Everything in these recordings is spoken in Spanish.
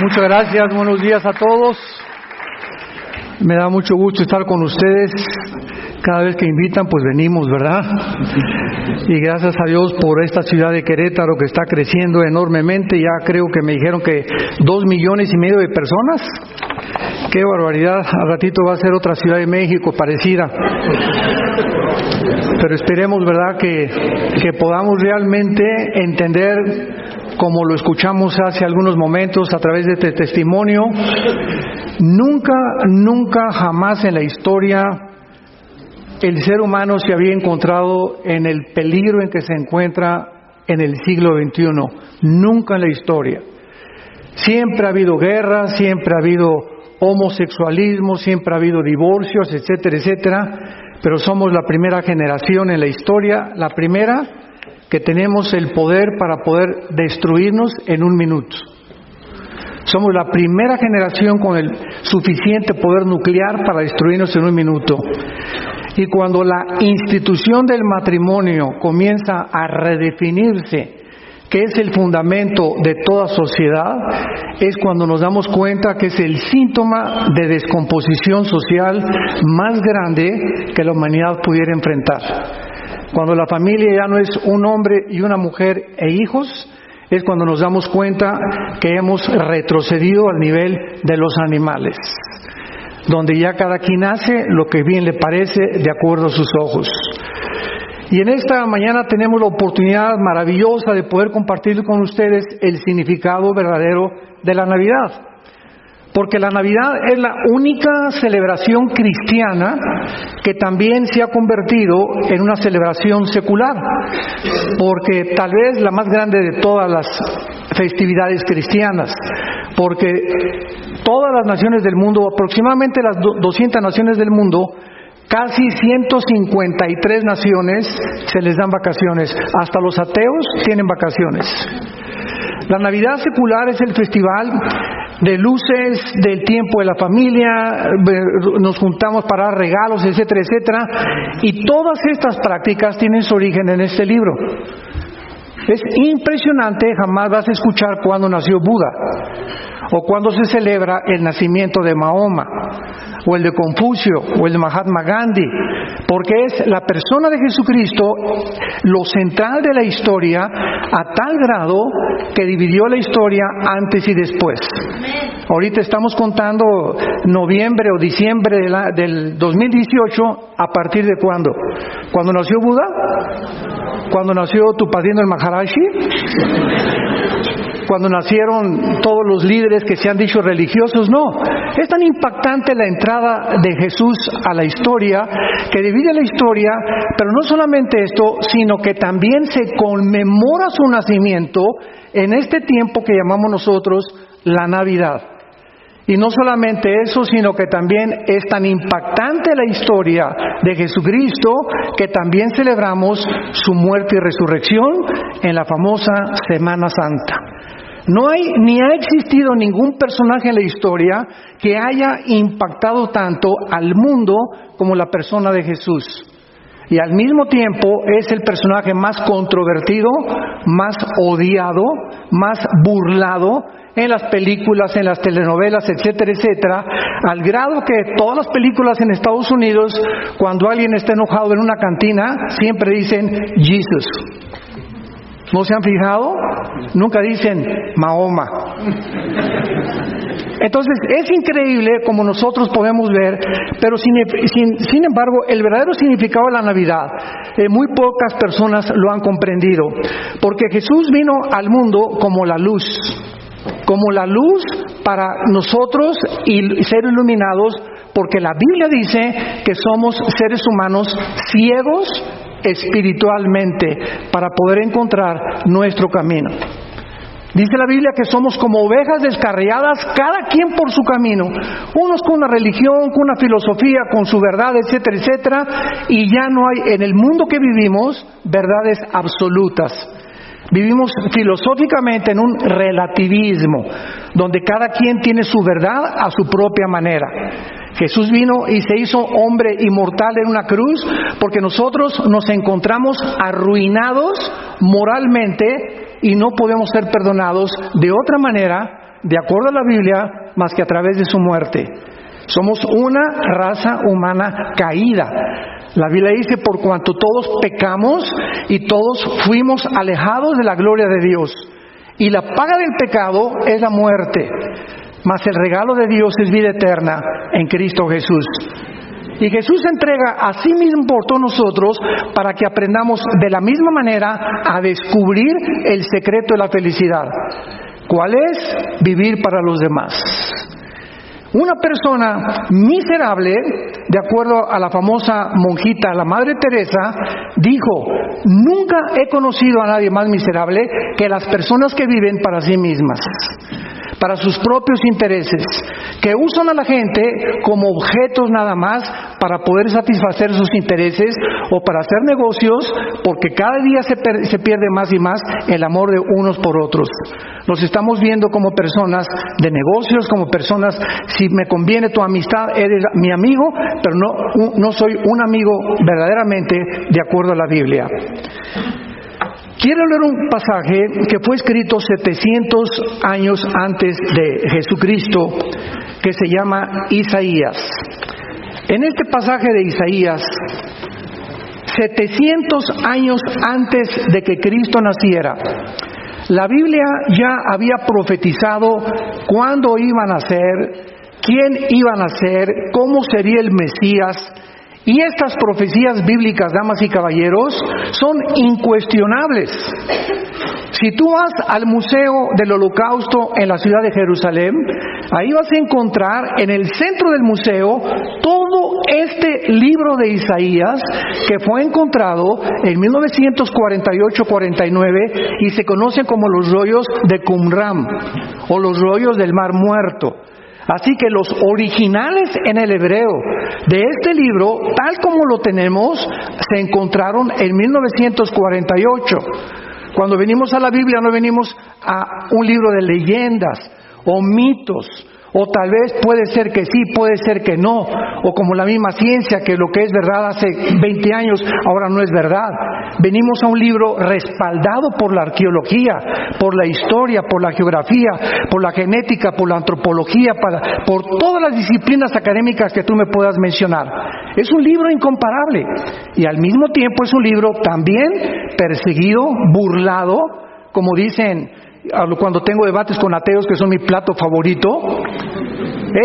Muchas gracias, buenos días a todos. Me da mucho gusto estar con ustedes. Cada vez que invitan, pues venimos, ¿verdad? Y gracias a Dios por esta ciudad de Querétaro que está creciendo enormemente. Ya creo que me dijeron que 2,5 millones de personas. ¡Qué barbaridad! Al ratito va a ser otra Ciudad de México parecida. Pero esperemos, ¿verdad?, que podamos realmente entender, como lo escuchamos hace algunos momentos a través de este testimonio, nunca jamás en la historia el ser humano se había encontrado en el peligro en que se encuentra en el siglo XXI. Nunca en la historia. Siempre ha habido guerras, siempre ha habido homosexualismo, siempre ha habido divorcios, etcétera, etcétera, pero somos la primera generación en la historia, la primera que tenemos el poder para poder destruirnos en un minuto. Somos la primera generación con el suficiente poder nuclear para destruirnos en un minuto. Y cuando la institución del matrimonio comienza a redefinirse, que es el fundamento de toda sociedad, es cuando nos damos cuenta que es el síntoma de descomposición social más grande que la humanidad pudiera enfrentar. Cuando la familia ya no es un hombre y una mujer e hijos, es cuando nos damos cuenta que hemos retrocedido al nivel de los animales, donde ya cada quien hace lo que bien le parece de acuerdo a sus ojos. Y en esta mañana tenemos la oportunidad maravillosa de poder compartir con ustedes el significado verdadero de la Navidad. Porque la Navidad es la única celebración cristiana que también se ha convertido en una celebración secular. Porque tal vez la más grande de todas las festividades cristianas. Porque todas las naciones del mundo, aproximadamente las 200 naciones del mundo, casi 153 naciones se les dan vacaciones. Hasta los ateos tienen vacaciones. La Navidad secular es el festival de luces, del tiempo de la familia, nos juntamos para dar regalos, etcétera, etcétera. Y todas estas prácticas tienen su origen en este libro. Es impresionante, jamás vas a escuchar cuándo nació Buda, o cuándo se celebra el nacimiento de Mahoma, o el de Confucio, o el de Mahatma Gandhi, porque es la persona de Jesucristo lo central de la historia, a tal grado que dividió la historia antes y después. Ahorita estamos contando noviembre o diciembre del 2018, ¿a partir de cuándo? ¿Cuándo nació Buda? ¿Cuándo nació tu padrino el Maharaji? Cuando nacieron todos los líderes que se han dicho religiosos. No, es tan impactante la entrada de Jesús a la historia que divide la historia, pero no solamente esto, sino que también se conmemora su nacimiento en este tiempo que llamamos nosotros la Navidad. Y no solamente eso, sino que también es tan impactante la historia de Jesucristo que también celebramos su muerte y resurrección en la famosa Semana Santa. No hay ni ha existido ningún personaje en la historia que haya impactado tanto al mundo como la persona de Jesús. Y al mismo tiempo es el personaje más controvertido, más odiado, más burlado en las películas, en las telenovelas, etcétera, etcétera, al grado que todas las películas en Estados Unidos, cuando alguien está enojado en una cantina, siempre dicen Jesus. ¿No se han fijado? Nunca dicen Mahoma. Entonces, es increíble como nosotros podemos ver, pero sin embargo, el verdadero significado de la Navidad, muy pocas personas lo han comprendido. Porque Jesús vino al mundo como la luz para nosotros y ser iluminados, porque la Biblia dice que somos seres humanos ciegos espiritualmente para poder encontrar nuestro camino. Dice la Biblia que somos como ovejas descarriadas, cada quien por su camino, unos con una religión, con una filosofía, con su verdad, etcétera, etcétera, y ya no hay en el mundo que vivimos verdades absolutas. Vivimos filosóficamente en un relativismo, donde cada quien tiene su verdad a su propia manera. Jesús vino y se hizo hombre inmortal en una cruz, porque nosotros nos encontramos arruinados moralmente y no podemos ser perdonados de otra manera, de acuerdo a la Biblia, más que a través de su muerte. Somos una raza humana caída. La Biblia dice, por cuanto todos pecamos y todos fuimos alejados de la gloria de Dios. Y la paga del pecado es la muerte, mas el regalo de Dios es vida eterna en Cristo Jesús. Y Jesús se entrega a sí mismo por todos nosotros para que aprendamos de la misma manera a descubrir el secreto de la felicidad. ¿Cuál es? Vivir para los demás. Una persona miserable, de acuerdo a la famosa monjita, la Madre Teresa, dijo: nunca he conocido a nadie más miserable que las personas que viven para sí mismas, para sus propios intereses, que usan a la gente como objetos nada más para poder satisfacer sus intereses o para hacer negocios, porque cada día se pierde más y más el amor de unos por otros. Nos estamos viendo como personas de negocios, como personas, si me conviene tu amistad, eres mi amigo, pero no soy un amigo verdaderamente de acuerdo a la Biblia. Quiero leer un pasaje que fue escrito 700 años antes de Jesucristo, que se llama Isaías. En este pasaje de Isaías, 700 años antes de que Cristo naciera, la Biblia ya había profetizado cuándo iban a ser, quién iban a ser, cómo sería el Mesías. Y estas profecías bíblicas, damas y caballeros, son incuestionables. Si tú vas al Museo del Holocausto en la ciudad de Jerusalén, ahí vas a encontrar en el centro del museo todo este libro de Isaías que fue encontrado en 1948-49 y se conocen como los rollos de Qumran o los rollos del Mar Muerto. Así que los originales en el hebreo de este libro, tal como lo tenemos, se encontraron en 1948. Cuando venimos a la Biblia no venimos a un libro de leyendas o mitos, o tal vez puede ser que sí, puede ser que no, o como la misma ciencia, que lo que es verdad hace 20 años ahora no es verdad. Venimos a un libro respaldado por la arqueología, por la historia, por la geografía, por la genética, por la antropología, por todas las disciplinas académicas que tú me puedas mencionar. Es un libro incomparable y al mismo tiempo es un libro también perseguido, burlado, como dicen cuando tengo debates con ateos, que son mi plato favorito,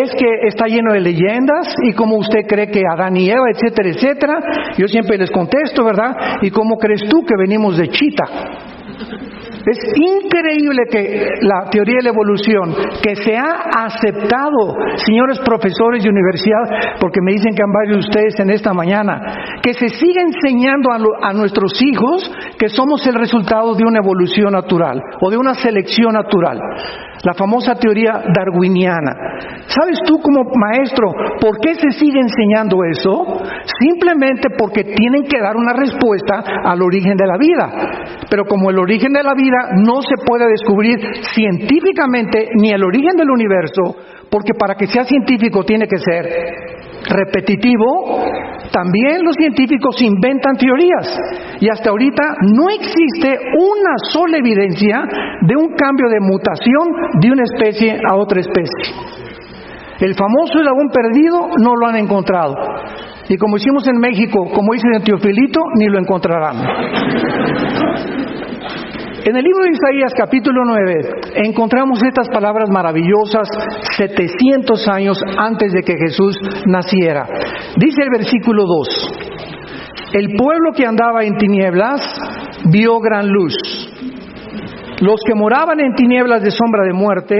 es que está lleno de leyendas y cómo usted cree que Adán y Eva, etcétera, etcétera. Yo siempre les contesto, ¿verdad? ¿Y cómo crees tú que venimos de Chita? Es increíble que la teoría de la evolución, que se ha aceptado, señores profesores de universidad, porque me dicen que han varios de ustedes en esta mañana, que se sigue enseñando a nuestros hijos que somos el resultado de una evolución natural o de una selección natural. La famosa teoría darwiniana. ¿Sabes tú como maestro por qué se sigue enseñando eso? Simplemente porque tienen que dar una respuesta al origen de la vida. Pero como el origen de la vida no se puede descubrir científicamente ni el origen del universo, porque para que sea científico tiene que ser repetitivo, también los científicos inventan teorías y hasta ahorita no existe una sola evidencia de un cambio de mutación de una especie a otra especie. El famoso eslabón perdido no lo han encontrado y como hicimos en México, como dice el Teofilito, ni lo encontrarán. En el libro de Isaías capítulo 9 encontramos estas palabras maravillosas 700 años antes de que Jesús naciera. Dice el versículo 2: el pueblo que andaba en tinieblas vio gran luz. Los que moraban en tinieblas de sombra de muerte,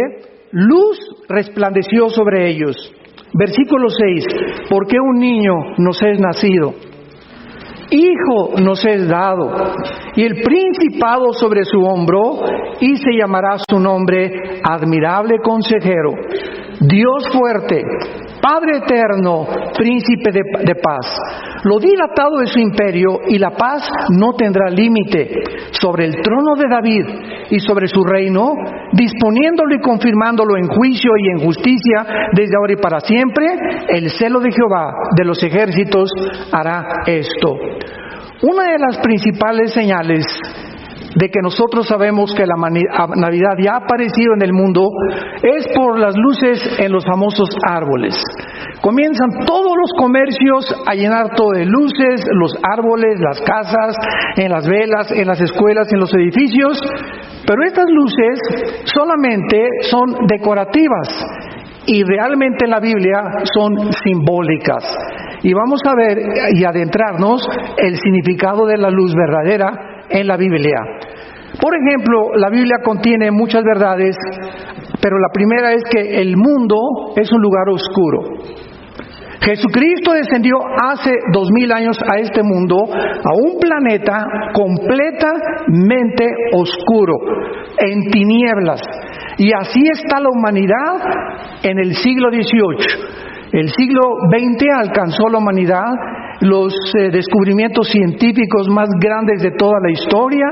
luz resplandeció sobre ellos. Versículo 6: porque un niño nos es nacido, hijo nos es dado, y el principado sobre su hombro, y se llamará su nombre Admirable Consejero, Dios fuerte, Padre eterno, Príncipe de paz. Lo dilatado de su imperio y la paz no tendrá límite sobre el trono de David y sobre su reino, disponiéndolo y confirmándolo en juicio y en justicia desde ahora y para siempre. El celo de Jehová de los ejércitos hará esto. Una de las principales señales de que nosotros sabemos que la Navidad ya ha aparecido en el mundo es por las luces en los famosos árboles. Comienzan todos los comercios a llenar todo de luces, los árboles, las casas, en las velas, en las escuelas, en los edificios, pero estas luces solamente son decorativas y realmente en la Biblia son simbólicas. Y vamos a ver y adentrarnos el significado de la luz verdadera en la Biblia. Por ejemplo, la Biblia contiene muchas verdades, pero la primera es que el mundo es un lugar oscuro. Jesucristo descendió hace 2000 años a este mundo, a un planeta completamente oscuro, en tinieblas. Y así está la humanidad en el siglo XVIII. El siglo XX alcanzó la humanidad los descubrimientos científicos más grandes de toda la historia,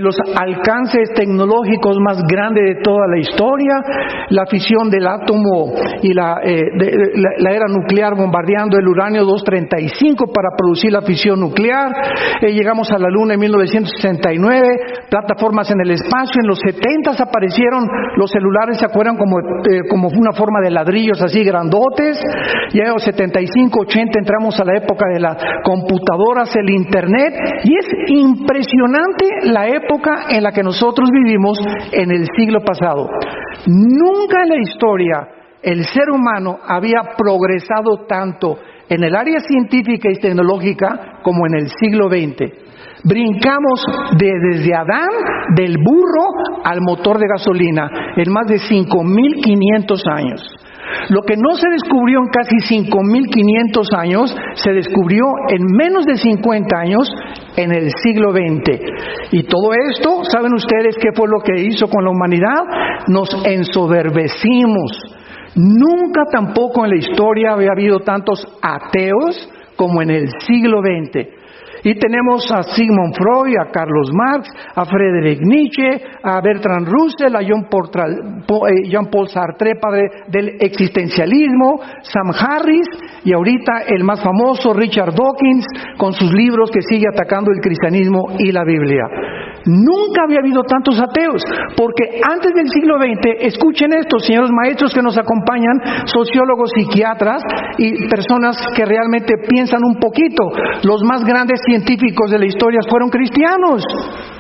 los alcances tecnológicos más grandes de toda la historia, la fisión del átomo y la era nuclear bombardeando el uranio 235 para producir la fisión nuclear. Llegamos a la Luna en 1969, plataformas en el espacio. En los 70 aparecieron los celulares, ¿se acuerdan? Como una forma de ladrillos así grandotes. Ya en los 75, 80 entramos a la época de las computadoras, el internet, y es impresionante la época en la que nosotros vivimos en el siglo pasado. Nunca en la historia el ser humano había progresado tanto en el área científica y tecnológica como en el siglo XX. Brincamos desde Adán, del burro al motor de gasolina, en más de 5.500 años. Lo que no se descubrió en casi 5.500 años, se descubrió en menos de 50 años en el siglo XX. Y todo esto, ¿saben ustedes qué fue lo que hizo con la humanidad? Nos ensoberbecimos. Nunca tampoco en la historia había habido tantos ateos como en el siglo XX. Y tenemos a Sigmund Freud, a Carlos Marx, a Friedrich Nietzsche, a Bertrand Russell, a Jean-Paul Sartre, padre del existencialismo, Sam Harris, y ahorita el más famoso, Richard Dawkins, con sus libros que sigue atacando el cristianismo y la Biblia. Nunca había habido tantos ateos, porque antes del siglo XX, escuchen esto, señores maestros que nos acompañan, sociólogos, psiquiatras y personas que realmente piensan un poquito, los más grandes científicos de la historia fueron cristianos.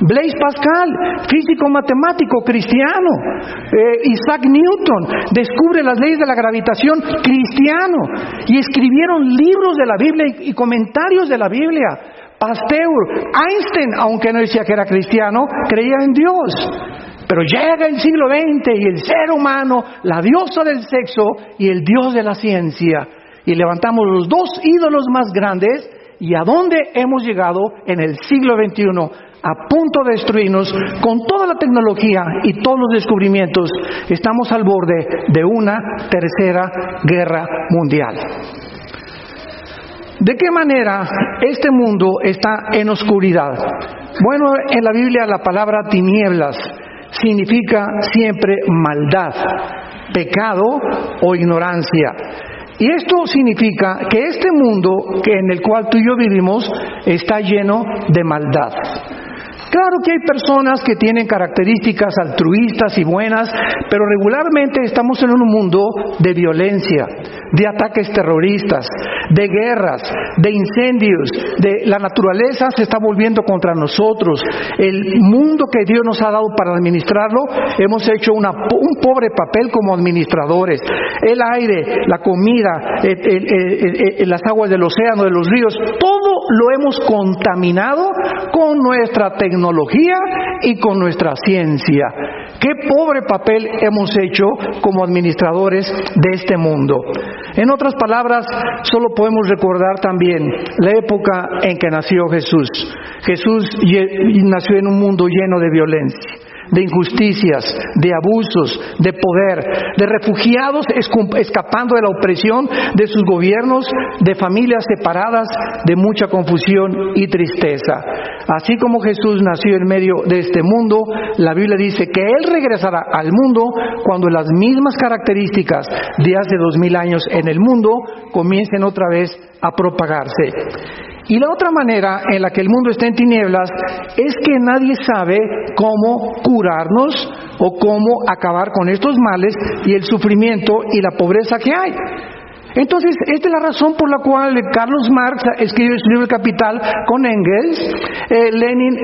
Blaise Pascal, físico matemático cristiano. Isaac Newton descubre las leyes de la gravitación, cristiano, y escribieron libros de la Biblia y comentarios de la Biblia. Pasteur, Einstein, aunque no decía que era cristiano, creía en Dios. Pero llega el siglo XX y el ser humano, la diosa del sexo y el dios de la ciencia, y levantamos los dos ídolos más grandes. ¿Y a dónde hemos llegado en el siglo XXI? A punto de destruirnos con toda la tecnología y todos los descubrimientos. Estamos al borde de una tercera guerra mundial. ¿De qué manera este mundo está en oscuridad? Bueno, en la Biblia la palabra tinieblas significa siempre maldad, pecado o ignorancia. Y esto significa que este mundo en el cual tú y yo vivimos está lleno de maldad. Claro que hay personas que tienen características altruistas y buenas, pero regularmente estamos en un mundo de violencia, de ataques terroristas, de guerras, de incendios, de la naturaleza se está volviendo contra nosotros. El mundo que Dios nos ha dado para administrarlo, hemos hecho un pobre papel como administradores. El aire, la comida, las aguas del océano, de los ríos, todo lo hemos contaminado con nuestra tecnología y con nuestra ciencia. Qué pobre papel hemos hecho como administradores de este mundo. En otras palabras, solo podemos recordar también la época en que nació Jesús. Jesús nació en un mundo lleno de violencia, de injusticias, de abusos, de poder, de refugiados escapando de la opresión de sus gobiernos, de familias separadas, de mucha confusión y tristeza. Así como Jesús nació en medio de este mundo, la Biblia dice que Él regresará al mundo cuando las mismas características de hace 2000 años en el mundo comiencen otra vez a propagarse. Y la otra manera en la que el mundo está en tinieblas es que nadie sabe cómo curarnos o cómo acabar con estos males y el sufrimiento y la pobreza que hay. Entonces, esta es la razón por la cual Carlos Marx escribe su libro El Capital con Engels. Lenin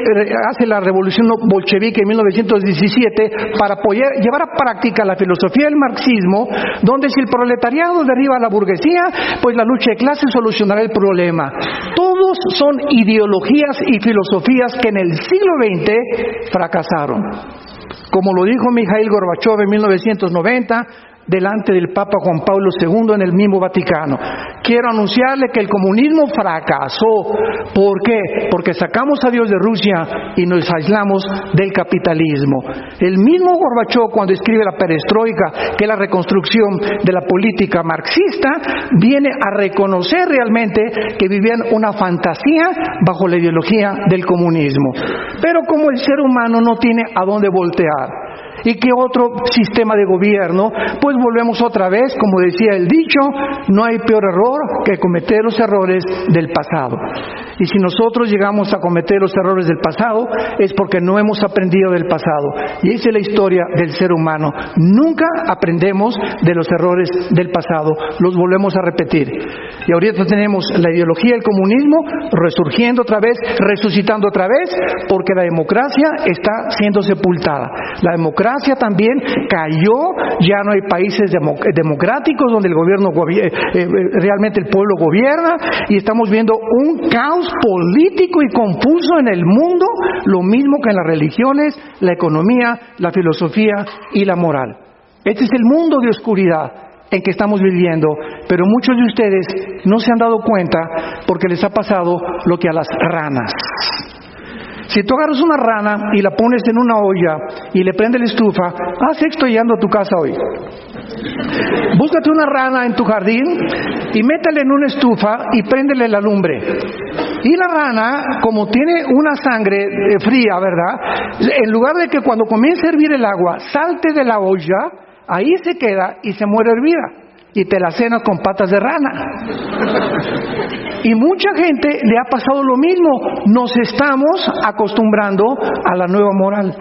hace la revolución bolchevique en 1917 para llevar a práctica la filosofía del marxismo, donde si el proletariado derriba a la burguesía, pues la lucha de clases solucionará el problema. Todos son ideologías y filosofías que en el siglo XX fracasaron. Como lo dijo Mikhail Gorbachev en 1990, delante del Papa Juan Pablo II en el mismo Vaticano. Quiero anunciarle que el comunismo fracasó. ¿Por qué? Porque sacamos a Dios de Rusia y nos aislamos del capitalismo. El mismo Gorbachev, cuando escribe la perestroika, que es la reconstrucción de la política marxista, viene a reconocer realmente que vivían una fantasía bajo la ideología del comunismo. Pero como el ser humano no tiene a dónde voltear, y que otro sistema de gobierno, pues volvemos otra vez, como decía el dicho, no hay peor error que cometer los errores del pasado. Y si nosotros llegamos a cometer los errores del pasado, es porque no hemos aprendido del pasado. Y esa es la historia del ser humano. Nunca aprendemos de los errores del pasado, los volvemos a repetir. Y ahorita tenemos la ideología del comunismo resurgiendo otra vez, resucitando otra vez, porque la democracia está siendo sepultada. La democracia también cayó, ya no hay países democráticos donde el gobierno realmente el pueblo gobierna, y estamos viendo un caos político y confuso en el mundo, lo mismo que en las religiones, la economía, la filosofía y la moral. Este es el mundo de oscuridad en que estamos viviendo, pero muchos de ustedes no se han dado cuenta porque les ha pasado lo que a las ranas. Si tú agarras una rana y la pones en una olla y le prendes la estufa, sexto llegando a tu casa hoy. Búscate una rana en tu jardín y métele en una estufa y préndele la lumbre. Y la rana, como tiene una sangre fría, ¿verdad? En lugar de que cuando comience a hervir el agua salte de la olla, ahí se queda y se muere hervida. Y te la cenas con patas de rana. Y mucha gente le ha pasado lo mismo. Nos estamos acostumbrando a la nueva moral.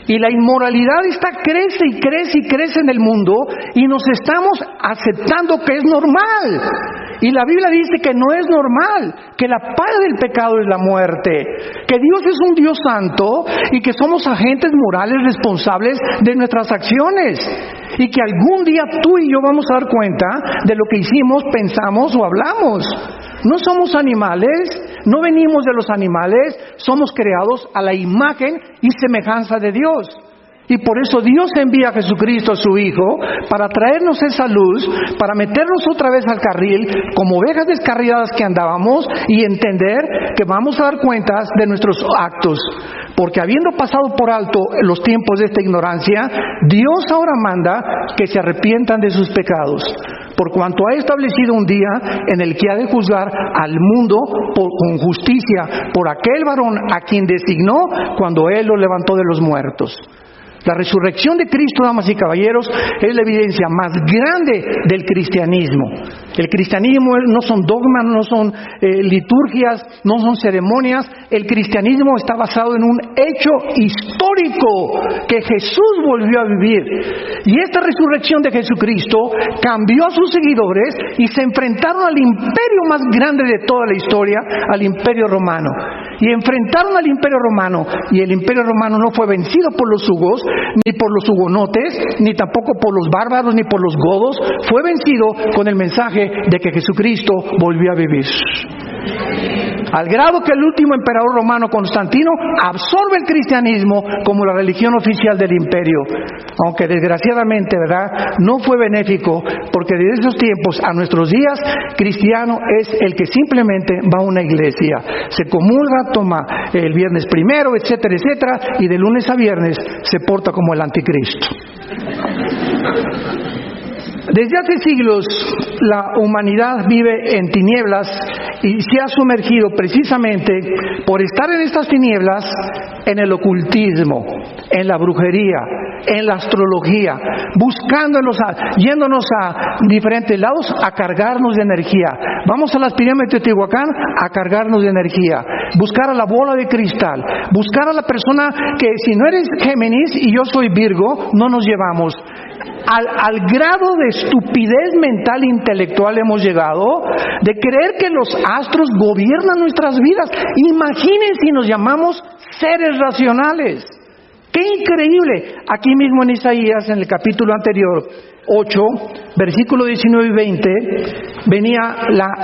Y la inmoralidad crece y crece y crece en el mundo, y nos estamos aceptando que es normal. Y la Biblia dice que no es normal, que la paga del pecado es la muerte, que Dios es un Dios santo y que somos agentes morales responsables de nuestras acciones. Y que algún día tú y yo vamos a dar cuenta de lo que hicimos, pensamos o hablamos. No somos animales, no venimos de los animales, somos creados a la imagen y semejanza de Dios. Y por eso Dios envía a Jesucristo, a su Hijo, para traernos esa luz, para meternos otra vez al carril, como ovejas descarriadas que andábamos, y entender que vamos a dar cuentas de nuestros actos. Porque habiendo pasado por alto los tiempos de esta ignorancia, Dios ahora manda que se arrepientan de sus pecados, por cuanto ha establecido un día en el que ha de juzgar al mundo con justicia por aquel varón a quien designó cuando Él lo levantó de los muertos. La resurrección de Cristo, damas y caballeros, es la evidencia más grande del cristianismo. El cristianismo no son dogmas, no son liturgias, no son ceremonias. El cristianismo está basado en un hecho histórico que Jesús volvió a vivir. Y esta resurrección de Jesucristo cambió a sus seguidores y se enfrentaron al imperio más grande de toda la historia, al imperio romano. Y enfrentaron al imperio romano, y el imperio romano no fue vencido por los hugos, ni por los hugonotes, ni tampoco por los bárbaros, ni por los godos. Fue vencido con el mensaje de que Jesucristo volvió a vivir. Al grado que el último emperador romano, Constantino, absorbe el cristianismo como la religión oficial del imperio. Aunque desgraciadamente, ¿verdad?, no fue benéfico, porque desde esos tiempos a nuestros días, cristiano es el que simplemente va a una iglesia, se comulga, toma el viernes primero, etcétera, etcétera, y de lunes a viernes se porta como el anticristo. Desde hace siglos la humanidad vive en tinieblas y se ha sumergido precisamente por estar en estas tinieblas en el ocultismo, en la brujería, en la astrología, buscando yéndonos a diferentes lados a cargarnos de energía. Vamos a las pirámides de Teotihuacán a cargarnos de energía, buscar a la bola de cristal, buscar a la persona que si no eres Géminis y yo soy Virgo, no nos llevamos. Al grado de estupidez mental e intelectual hemos llegado de creer que los astros gobiernan nuestras vidas. Imaginen si nos llamamos seres racionales. ¡Qué increíble! Aquí mismo en Isaías, en el capítulo anterior, 8, versículo 19 y 20, venía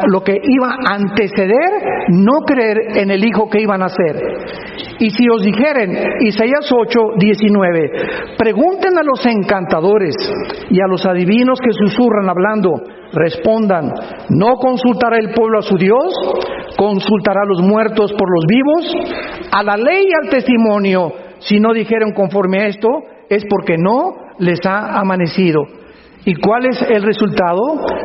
lo que iba a anteceder no creer en el Hijo que iban a ser. Y si os dijeren, Isaías 8, 19, pregunten a los encantadores y a los adivinos que susurran hablando, respondan, ¿no consultará el pueblo a su Dios? ¿Consultará a los muertos por los vivos? A la ley y al testimonio, si no dijeron conforme a esto, es porque no les ha amanecido. ¿Y cuál es el resultado?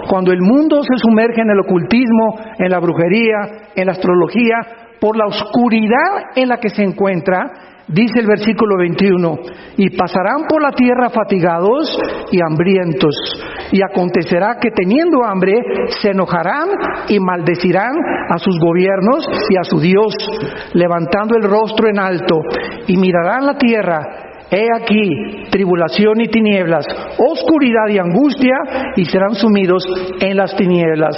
Cuando el mundo se sumerge en el ocultismo, en la brujería, en la astrología, por la oscuridad en la que se encuentra, dice el versículo 21, y pasarán por la tierra fatigados y hambrientos, y acontecerá que teniendo hambre se enojarán y maldecirán a sus gobiernos y a su Dios, levantando el rostro en alto, y mirarán la tierra. He aquí tribulación y tinieblas, oscuridad y angustia, y serán sumidos en las tinieblas.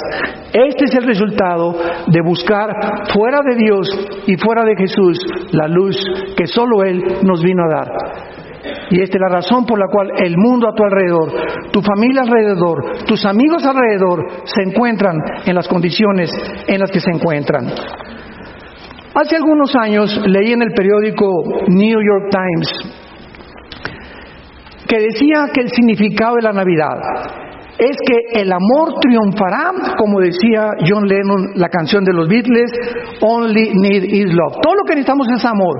Este es el resultado de buscar fuera de Dios y fuera de Jesús la luz que solo Él nos vino a dar. Y esta es la razón por la cual el mundo a tu alrededor, tu familia alrededor, tus amigos alrededor se encuentran en las condiciones en las que se encuentran. Hace algunos años leí en el periódico New York Times que decía que el significado de la Navidad es que el amor triunfará, como decía John Lennon, la canción de los Beatles, Only Need Is Love. Todo lo que necesitamos es amor.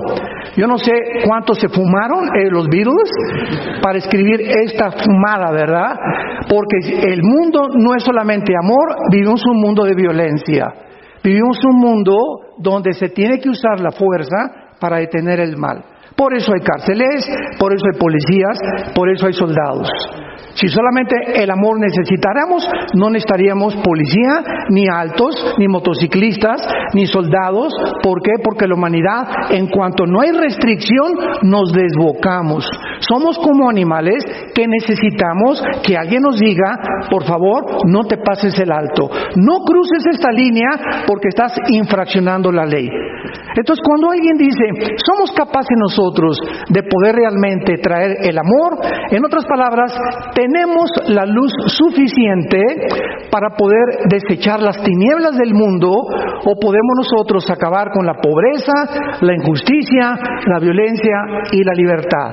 Yo no sé cuántos se fumaron los Beatles para escribir esta fumada, ¿verdad? Porque el mundo no es solamente amor, vivimos un mundo de violencia. Vivimos un mundo donde se tiene que usar la fuerza para detener el mal. Por eso hay cárceles, por eso hay policías, por eso hay soldados. Si solamente el amor necesitáramos, no necesitaríamos policía, ni altos, ni motociclistas, ni soldados. ¿Por qué? Porque la humanidad, en cuanto no hay restricción, nos desbocamos. Somos como animales que necesitamos que alguien nos diga, por favor, no te pases el alto. No cruces esta línea porque estás infraccionando la ley. Entonces, cuando alguien dice, somos capaces nosotros de poder realmente traer el amor, en otras palabras, tenemos la luz suficiente para poder desechar las tinieblas del mundo, o podemos nosotros acabar con la pobreza, la injusticia, la violencia y la libertad.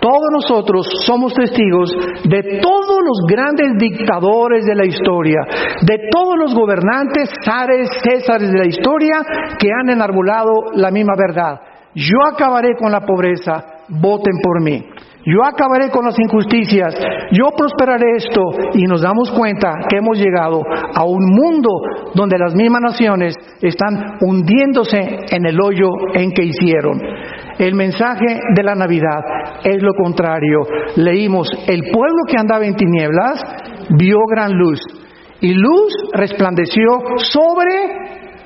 Todos nosotros somos testigos de todos los grandes dictadores de la historia, de todos los gobernantes, zares, césares de la historia que han enarbolado la misma verdad. Yo acabaré con la pobreza, voten por mí. Yo acabaré con las injusticias, yo prosperaré esto, y nos damos cuenta que hemos llegado a un mundo donde las mismas naciones están hundiéndose en el hoyo en que hicieron. El mensaje de la Navidad es lo contrario. Leímos, el pueblo que andaba en tinieblas vio gran luz, y luz resplandeció sobre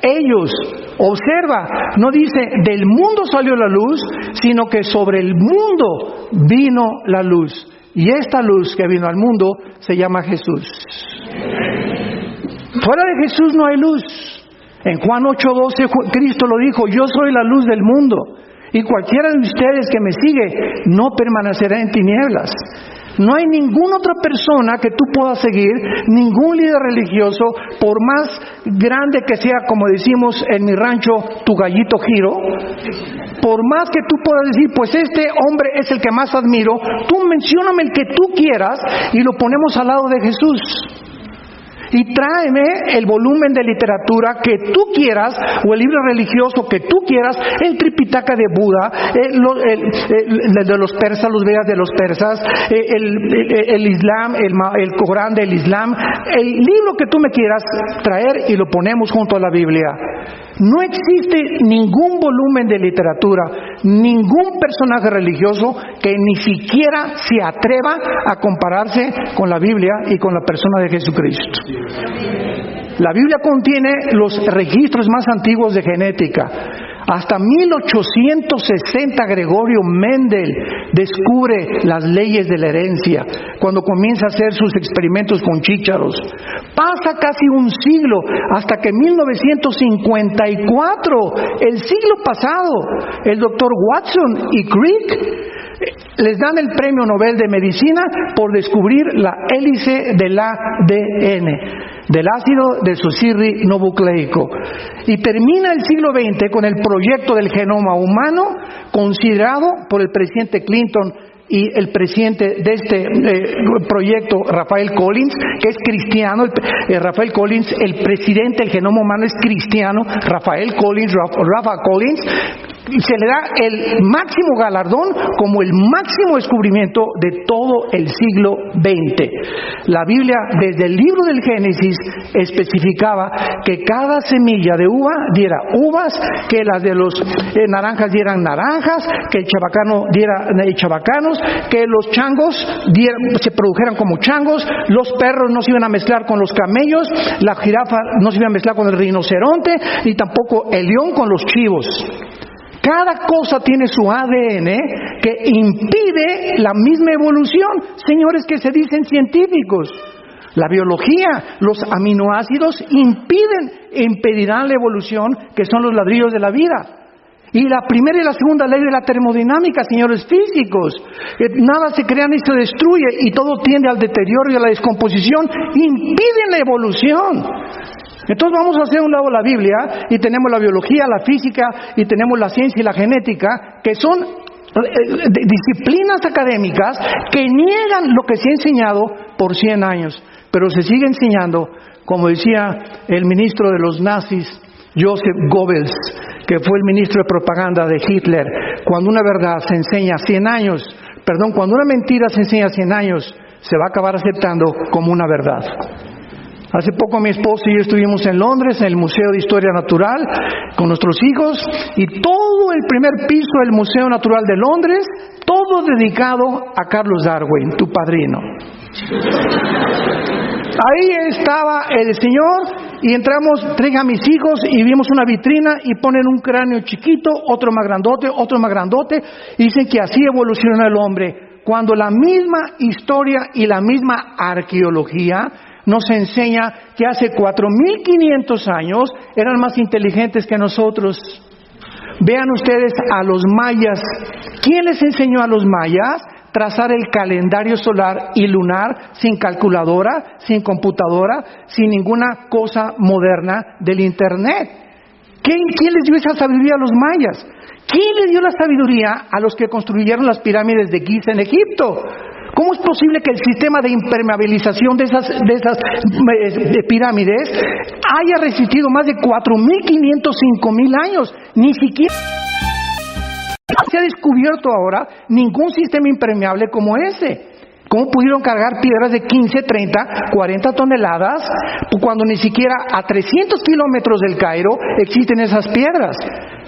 ellos. Observa, no dice del mundo salió la luz, sino que sobre el mundo vino la luz. Y esta luz que vino al mundo se llama Jesús. Fuera de Jesús no hay luz. En Juan 8:12 Cristo lo dijo, yo soy la luz del mundo, y cualquiera de ustedes que me sigue no permanecerá en tinieblas. No hay ninguna otra persona que tú puedas seguir, ningún líder religioso, por más grande que sea, como decimos en mi rancho, tu gallito giro. Por más que tú puedas decir, pues este hombre es el que más admiro, tú mencióname el que tú quieras y lo ponemos al lado de Jesús. Y tráeme el volumen de literatura que tú quieras, o el libro religioso que tú quieras, el Tripitaka de Buda, el de los persas, los Vedas de los persas, el Islam, el Corán del Islam, el libro que tú me quieras traer, y lo ponemos junto a la Biblia. No existe ningún volumen de literatura, ningún personaje religioso que ni siquiera se atreva a compararse con la Biblia y con la persona de Jesucristo. La Biblia contiene los registros más antiguos de genética. Hasta 1860 Gregorio Mendel descubre las leyes de la herencia cuando comienza a hacer sus experimentos con chícharos. Pasa casi un siglo hasta que 1954, el siglo pasado, el doctor Watson y Crick les dan el premio Nobel de Medicina por descubrir la hélice del ADN, del ácido desoxirribonucleico. Y termina el siglo XX con el proyecto del genoma humano, considerado por el presidente Clinton y el presidente de este proyecto, Rafael Collins, que es cristiano. Rafael Collins, el presidente del genoma humano, es cristiano. Rafael Collins, Rafa Collins, se le da el máximo galardón como el máximo descubrimiento de todo el siglo XX. La Biblia, desde el libro del Génesis, especificaba que cada semilla de uva diera uvas, que las de los naranjas dieran naranjas, que el chabacano diera chabacanos, que los changos se produjeran como changos, los perros no se iban a mezclar con los camellos, la jirafa no se iba a mezclar con el rinoceronte, ni tampoco el león con los chivos. Cada cosa tiene su ADN que impide la misma evolución, señores, que se dicen científicos. La biología, los aminoácidos impedirán la evolución, que son los ladrillos de la vida. Y la primera y la segunda ley de la termodinámica, señores físicos. Nada se crea ni se destruye y todo tiende al deterioro y a la descomposición. Impiden la evolución. Entonces vamos a hacer a un lado la Biblia y tenemos la biología, la física y tenemos la ciencia y la genética, que son disciplinas académicas que niegan lo que se ha enseñado por 100 años, pero se sigue enseñando, como decía el ministro de los nazis, Joseph Goebbels, que fue el ministro de propaganda de Hitler: cuando una verdad se enseña cuando una mentira se enseña 100 años, se va a acabar aceptando como una verdad. Hace poco mi esposo y yo estuvimos en Londres, en el Museo de Historia Natural, con nuestros hijos, y todo el primer piso del Museo Natural de Londres, todo dedicado a Carlos Darwin, tu padrino. Ahí estaba el señor, y entramos, traje a mis hijos, y vimos una vitrina, y ponen un cráneo chiquito, otro más grandote, y dicen que así evoluciona el hombre, cuando la misma historia y la misma arqueología nos enseña que hace 4.500 años eran más inteligentes que nosotros. Vean ustedes a los mayas. ¿Quién les enseñó a los mayas? Trazar el calendario solar y lunar sin calculadora, sin computadora, sin ninguna cosa moderna del Internet. ¿Quién les dio esa sabiduría a los mayas? ¿Quién le dio la sabiduría a los que construyeron las pirámides de Giza en Egipto? ¿Cómo es posible que el sistema de impermeabilización de esas pirámides haya resistido más de 4.500, 5.000 años? Ni siquiera se ha descubierto ahora ningún sistema impermeable como ese. ¿Cómo pudieron cargar piedras de 15, 30, 40 toneladas cuando ni siquiera a 300 kilómetros del Cairo existen esas piedras?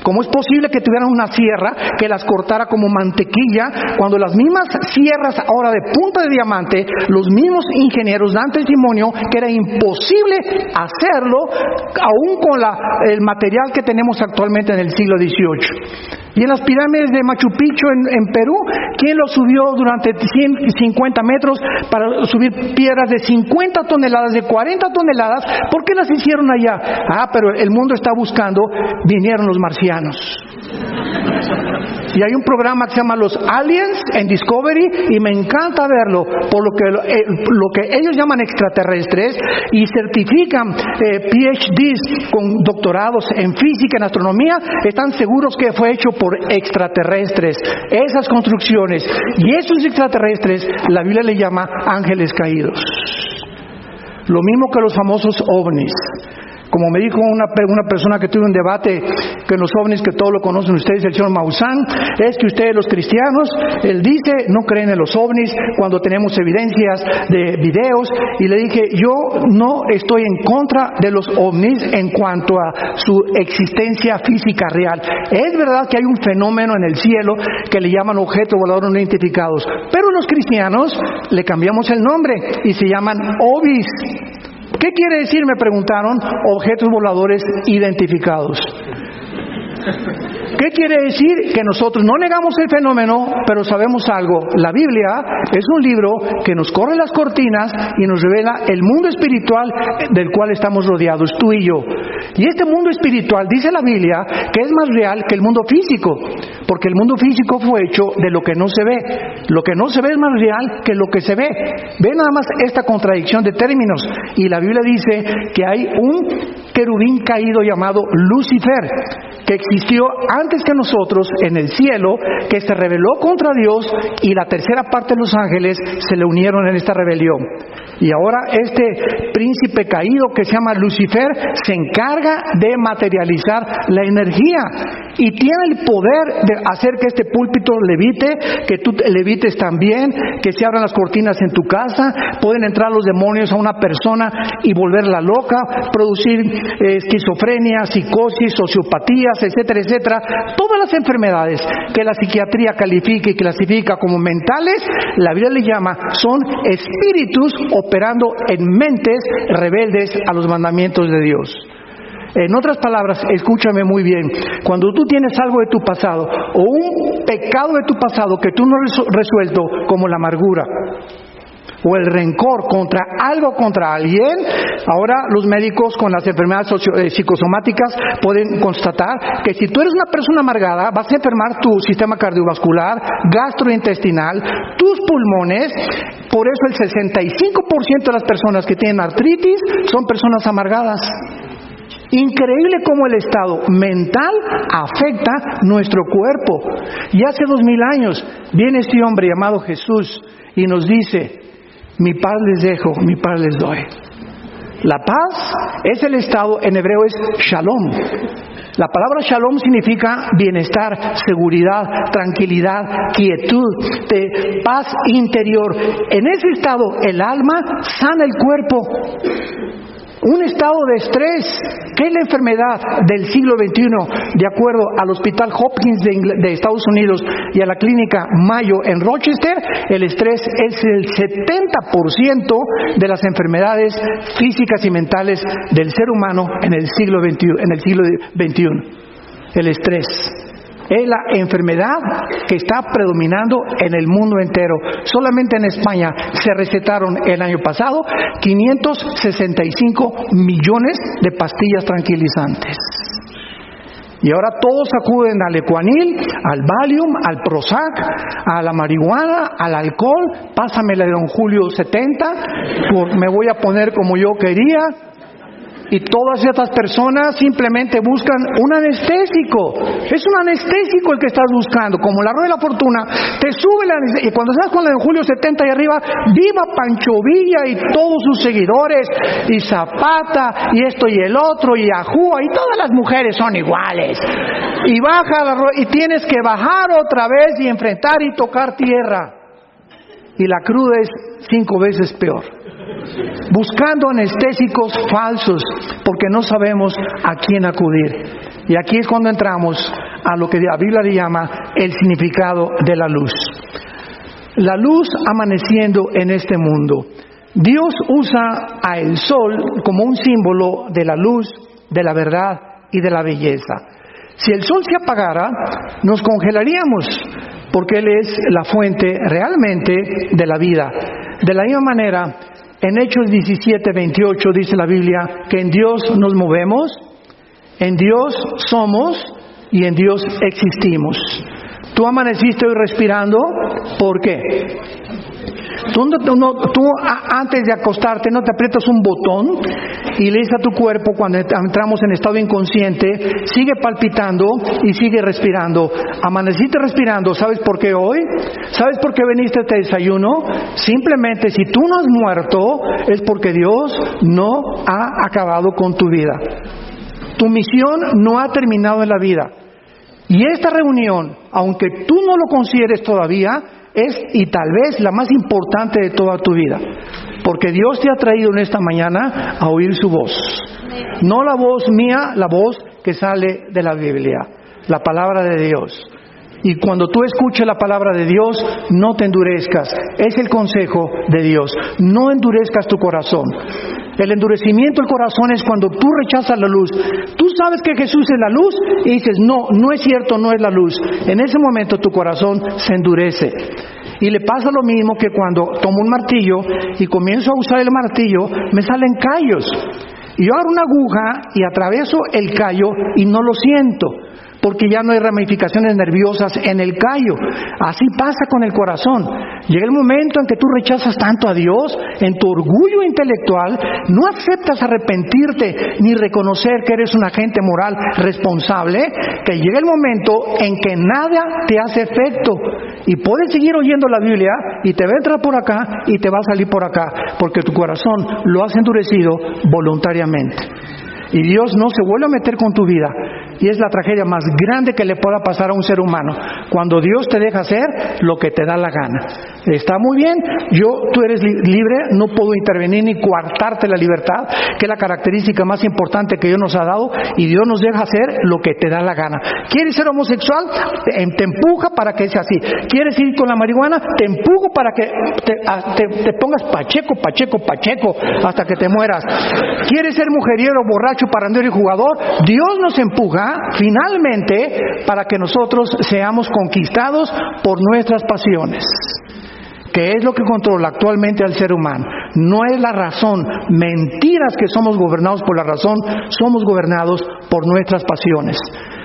¿Cómo es posible que tuvieran una sierra que las cortara como mantequilla cuando las mismas sierras ahora de punta de diamante, los mismos ingenieros dan testimonio que era imposible hacerlo aún con el material que tenemos actualmente en el siglo XVIII? Y en las pirámides de Machu Picchu en Perú, ¿quién lo subió durante 150 metros para subir piedras de 50 toneladas, de 40 toneladas? ¿Por qué las hicieron allá? Pero el mundo está buscando, vinieron los marcianos. Y hay un programa que se llama Los Aliens en Discovery y me encanta verlo por lo que ellos llaman extraterrestres y certifican PhDs con doctorados en física, en astronomía, están seguros que fue hecho por extraterrestres. Esas construcciones y esos extraterrestres la Biblia le llama ángeles caídos. Lo mismo que los famosos ovnis. Como me dijo una persona que tuve un debate que los ovnis, que todos lo conocen ustedes, el señor Maussan, es que ustedes los cristianos, él dice, no creen en los ovnis cuando tenemos evidencias de videos. Y le dije, yo no estoy en contra de los ovnis en cuanto a su existencia física real. Es verdad que hay un fenómeno en el cielo que le llaman objetos voladores no identificados, pero los cristianos le cambiamos el nombre y se llaman OVNIs. ¿Qué quiere decir? Me preguntaron. Objetos voladores identificados. ¿Qué quiere decir? Que nosotros no negamos el fenómeno, pero sabemos algo. La Biblia es un libro que nos corre las cortinas y nos revela el mundo espiritual del cual estamos rodeados, tú y yo. Y este mundo espiritual, dice la Biblia, que es más real que el mundo físico, porque el mundo físico fue hecho de lo que no se ve. Lo que no se ve es más real que lo que se ve. Ve nada más esta contradicción de términos. Y la Biblia dice que hay un querubín caído llamado Lucifer, que existió antes que nosotros en el cielo, que se rebeló contra Dios, y la tercera parte de los ángeles se le unieron en esta rebelión. Y ahora este príncipe caído que se llama Lucifer se encarga de materializar la energía y tiene el poder de hacer que este púlpito levite, que tú levites también, que se abran las cortinas en tu casa. Pueden entrar los demonios a una persona y volverla loca, producir esquizofrenia, psicosis, sociopatías, etcétera, etcétera. Todas las enfermedades que la psiquiatría califica y clasifica como mentales, la Biblia le llama, son espíritus operando en mentes rebeldes a los mandamientos de Dios. En otras palabras, escúchame muy bien, cuando tú tienes algo de tu pasado o un pecado de tu pasado que tú no has resuelto, como la amargura o el rencor contra alguien, ahora los médicos con las enfermedades psicosomáticas pueden constatar que si tú eres una persona amargada, vas a enfermar tu sistema cardiovascular, gastrointestinal, tus pulmones. Por eso el 65% de las personas que tienen artritis son personas amargadas. Increíble cómo el estado mental afecta nuestro cuerpo. Y hace 2000 años viene este hombre llamado Jesús y nos dice: mi paz les dejo, mi paz les doy. La paz es el estado, en hebreo es shalom. La palabra shalom significa bienestar, seguridad, tranquilidad, quietud, paz interior. En ese estado el alma sana el cuerpo. Un estado de estrés, que es la enfermedad del siglo XXI, de acuerdo al Hospital Hopkins de Estados Unidos y a la Clínica Mayo en Rochester, el estrés es el 70% de las enfermedades físicas y mentales del ser humano en el siglo XXI. El estrés es la enfermedad que está predominando en el mundo entero. Solamente en España se recetaron el año pasado 565 millones de pastillas tranquilizantes. Y ahora todos acuden al Ecuanil, al Valium, al Prozac, a la marihuana, al alcohol. Pásame la de Don Julio 70, me voy a poner como yo quería. Y todas estas personas simplemente buscan un anestésico. Es un anestésico el que estás buscando. Como la rueda de la fortuna, te sube la anestésico. Y cuando estás con la de Julio 70 y arriba, viva Pancho Villa y todos sus seguidores, y Zapata, y esto y el otro, y Ajúa, y todas las mujeres son iguales. Y baja la rueda, y tienes que bajar otra vez y enfrentar y tocar tierra. Y la cruda es 5 veces peor. Buscando anestésicos falsos, porque no sabemos a quién acudir. Y aquí es cuando entramos a lo que la Biblia le llama el significado de la luz. La luz amaneciendo en este mundo. Dios usa a el sol como un símbolo de la luz, de la verdad y de la belleza. Si el sol se apagara, nos congelaríamos, porque Él es la fuente realmente de la vida. De la misma manera, en Hechos 17:28 dice la Biblia que en Dios nos movemos, en Dios somos y en Dios existimos. ¿Tú amaneciste hoy respirando? ¿Por qué? Tú antes de acostarte no te aprietas un botón y le dices a tu cuerpo, cuando entramos en estado inconsciente, sigue palpitando y sigue respirando. Amaneciste respirando. ¿Sabes por qué hoy? ¿Sabes por qué veniste a este desayuno? Simplemente, si tú no has muerto, es porque Dios no ha acabado con tu vida. Tu misión no ha terminado en la vida. Y esta reunión, aunque tú no lo consideres todavía, es y tal vez la más importante de toda tu vida. Porque Dios te ha traído en esta mañana a oír su voz. No la voz mía, la voz que sale de la Biblia, la palabra de Dios. Y cuando tú escuches la palabra de Dios, no te endurezcas. Es el consejo de Dios. No endurezcas tu corazón. El endurecimiento del corazón es cuando tú rechazas la luz. Tú sabes que Jesús es la luz y dices, no, no es cierto, no es la luz. En ese momento tu corazón se endurece. Y le pasa lo mismo que cuando tomo un martillo y comienzo a usar el martillo, me salen callos. Y yo agarro una aguja y atraveso el callo y no lo siento, porque ya no hay ramificaciones nerviosas en el callo. Así pasa con el corazón. Llega el momento en que tú rechazas tanto a Dios, en tu orgullo intelectual, no aceptas arrepentirte ni reconocer que eres un agente moral responsable, que llega el momento en que nada te hace efecto. Y puedes seguir oyendo la Biblia y te va a entrar por acá y te va a salir por acá, porque tu corazón lo has endurecido voluntariamente. Y Dios no se vuelve a meter con tu vida. Y es la tragedia más grande que le pueda pasar a un ser humano, cuando Dios te deja hacer lo que te da la gana. Está muy bien, tú eres libre, no puedo intervenir ni coartarte la libertad, que es la característica más importante que Dios nos ha dado, y Dios nos deja hacer lo que te da la gana. ¿Quieres ser homosexual? Te empuja para que sea así. ¿Quieres ir con la marihuana? Te empujo para que te pongas pacheco hasta que te mueras. ¿Quieres ser mujeriero, borracho, parrandero y jugador? Dios nos empuja finalmente para que nosotros seamos conquistados por nuestras pasiones, que es lo que controla actualmente al ser humano. No es la razón, mentiras que somos gobernados por la razón, somos gobernados por nuestras pasiones.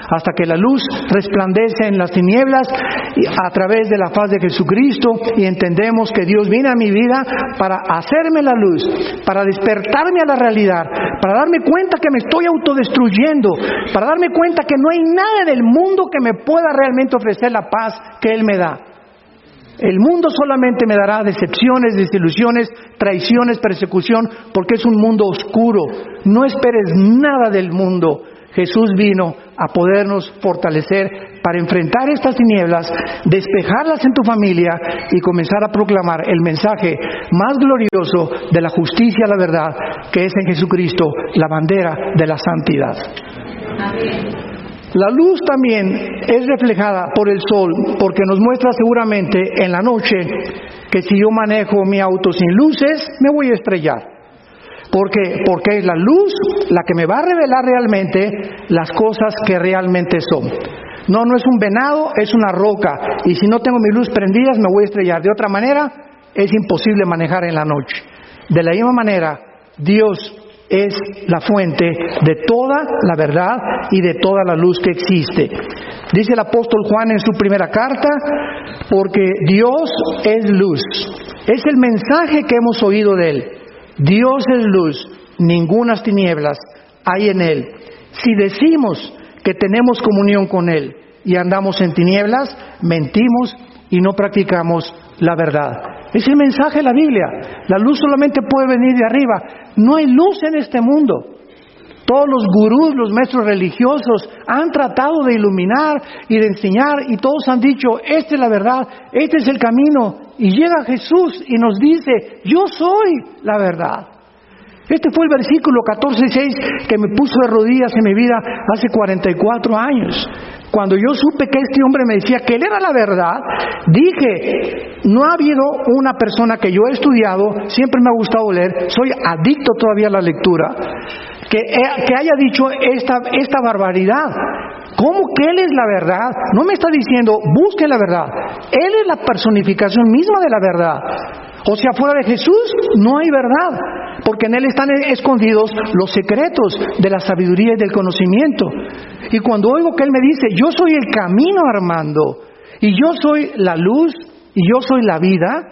Hasta que la luz resplandece en las tinieblas a través de la faz de Jesucristo y entendemos que Dios viene a mi vida para hacerme la luz, para despertarme a la realidad, para darme cuenta que me estoy autodestruyendo, para darme cuenta que no hay nada en el mundo que me pueda realmente ofrecer la paz que Él me da. El mundo solamente me dará decepciones, desilusiones, traiciones, persecución, porque es un mundo oscuro. No esperes nada del mundo. Jesús vino a podernos fortalecer para enfrentar estas tinieblas, despejarlas en tu familia y comenzar a proclamar el mensaje más glorioso de la justicia, la verdad, que es en Jesucristo, la bandera de la santidad. Amén. La luz también es reflejada por el sol, porque nos muestra seguramente en la noche que si yo manejo mi auto sin luces, me voy a estrellar. Porque es la luz la que me va a revelar realmente las cosas que realmente son. No es un venado, es una roca. Y si no tengo mi luz prendidas, me voy a estrellar. De otra manera, es imposible manejar en la noche. De la misma manera, Dios es la fuente de toda la verdad y de toda la luz que existe. Dice el apóstol Juan en su primera carta, porque Dios es luz. Es el mensaje que hemos oído de Él. Dios es luz, ningunas tinieblas hay en Él. Si decimos que tenemos comunión con Él y andamos en tinieblas, mentimos y no practicamos la verdad. Es el mensaje de la Biblia. La luz solamente puede venir de arriba. No hay luz en este mundo. Todos los gurús, los maestros religiosos han tratado de iluminar y de enseñar, y todos han dicho, esta es la verdad, este es el camino. Y llega Jesús y nos dice, yo soy la verdad. Este fue el versículo 14:6 que me puso de rodillas en mi vida hace 44 años. Cuando yo supe que este hombre me decía que Él era la verdad, dije, no ha habido una persona que yo he estudiado, siempre me ha gustado leer, soy adicto todavía a la lectura, que haya dicho esta barbaridad. ¿Cómo que Él es la verdad? No me está diciendo, busque la verdad. Él es la personificación misma de la verdad. O sea, fuera de Jesús no hay verdad, porque en Él están escondidos los secretos de la sabiduría y del conocimiento. Y cuando oigo que Él me dice, yo soy el camino, Armando, y yo soy la luz, y yo soy la vida,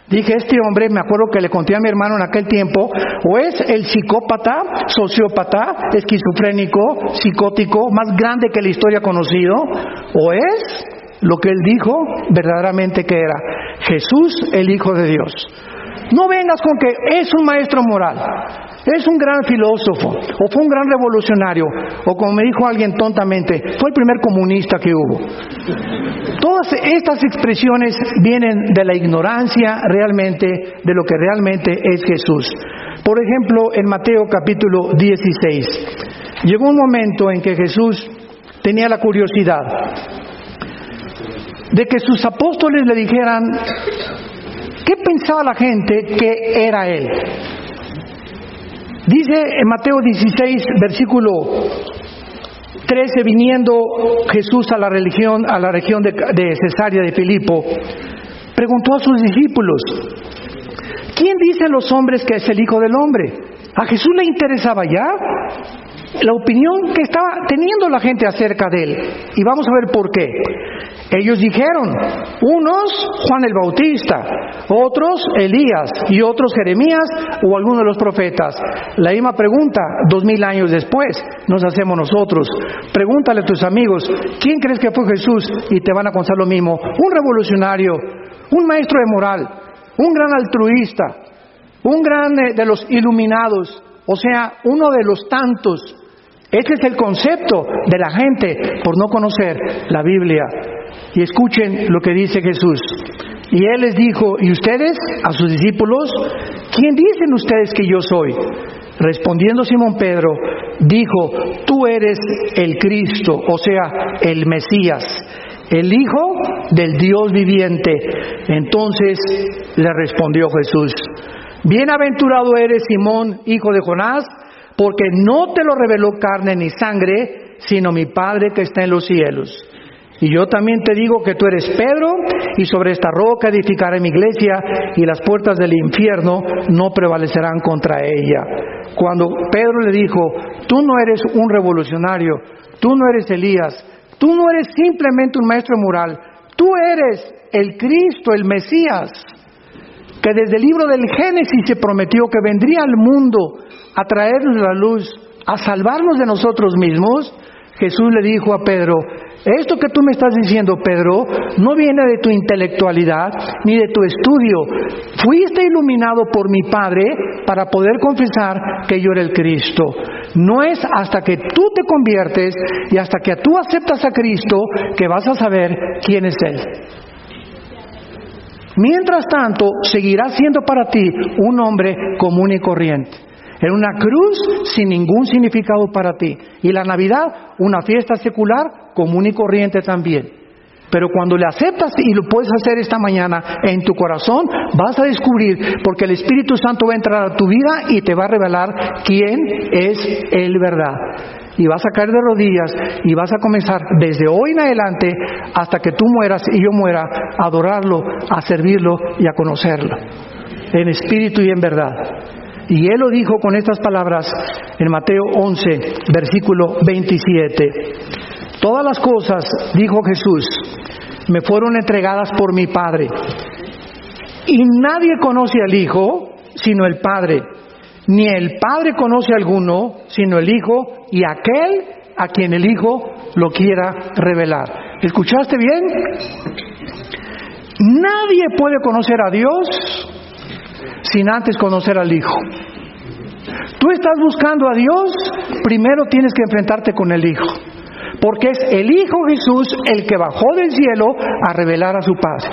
dije, este hombre, me acuerdo que le conté a mi hermano en aquel tiempo, o es el psicópata, sociópata, esquizofrénico, psicótico, más grande que la historia ha conocido, o es lo que él dijo verdaderamente que era, Jesús el Hijo de Dios. No vengas con que es un maestro moral. es un gran filósofo, o fue un gran revolucionario, o como me dijo alguien tontamente, fue el primer comunista que hubo. Todas estas expresiones vienen de la ignorancia realmente de lo que realmente es Jesús. Por ejemplo, en Mateo capítulo 16, llegó un momento en que Jesús tenía la curiosidad de que sus apóstoles le dijeran qué pensaba la gente que era Él. Dice en Mateo 16, versículo 13, viniendo Jesús a la región de Cesarea de Filipo, preguntó a sus discípulos, ¿quién dicen los hombres que es el Hijo del Hombre? A Jesús le interesaba ya la opinión que estaba teniendo la gente acerca de Él. Y vamos a ver por qué. Ellos dijeron, unos Juan el Bautista, otros Elías y otros Jeremías o alguno de los profetas. La misma pregunta 2000 años después nos hacemos nosotros. Pregúntale a tus amigos, ¿quién crees que fue Jesús? Y te van a contar lo mismo. Un revolucionario, un maestro de moral, un gran altruista, un gran de los iluminados, o sea, uno de los tantos. Ese es el concepto de la gente por no conocer la Biblia. Y escuchen lo que dice Jesús. Y Él les dijo, ¿y ustedes, a sus discípulos, quién dicen ustedes que yo soy? Respondiendo Simón Pedro, dijo, tú eres el Cristo, o sea, el Mesías, el Hijo del Dios viviente. Entonces le respondió Jesús, bienaventurado eres Simón, hijo de Jonás, porque no te lo reveló carne ni sangre, sino mi Padre que está en los cielos. Y yo también te digo que tú eres Pedro, y sobre esta roca edificaré mi iglesia, y las puertas del infierno no prevalecerán contra ella. Cuando Pedro le dijo, tú no eres un revolucionario, tú no eres Elías, tú no eres simplemente un maestro moral, tú eres el Cristo, el Mesías, que desde el libro del Génesis se prometió que vendría al mundo a traernos la luz, a salvarnos de nosotros mismos. Jesús le dijo a Pedro, esto que tú me estás diciendo, Pedro, no viene de tu intelectualidad ni de tu estudio. Fuiste iluminado por mi Padre para poder confesar que yo era el Cristo. No es hasta que tú te conviertes y hasta que tú aceptas a Cristo que vas a saber quién es Él. Mientras tanto, seguirá siendo para ti un hombre común y corriente. En una cruz sin ningún significado para ti. Y la Navidad, una fiesta secular común y corriente también. Pero cuando le aceptas, y lo puedes hacer esta mañana en tu corazón, vas a descubrir, porque el Espíritu Santo va a entrar a tu vida y te va a revelar quién es Él, ¿verdad? Y vas a caer de rodillas y vas a comenzar desde hoy en adelante hasta que tú mueras y yo muera a adorarlo, a servirlo y a conocerlo en espíritu y en verdad. Y Él lo dijo con estas palabras en Mateo 11, versículo 27. Todas las cosas, dijo Jesús, me fueron entregadas por mi Padre. Y nadie conoce al Hijo sino el Padre. Ni el Padre conoce a alguno sino el Hijo y aquel a quien el Hijo lo quiera revelar. ¿Escuchaste bien? Nadie puede conocer a Dios sin antes conocer al Hijo. Tú estás buscando a Dios, primero tienes que enfrentarte con el Hijo, porque es el Hijo Jesús el que bajó del cielo a revelar a su Padre.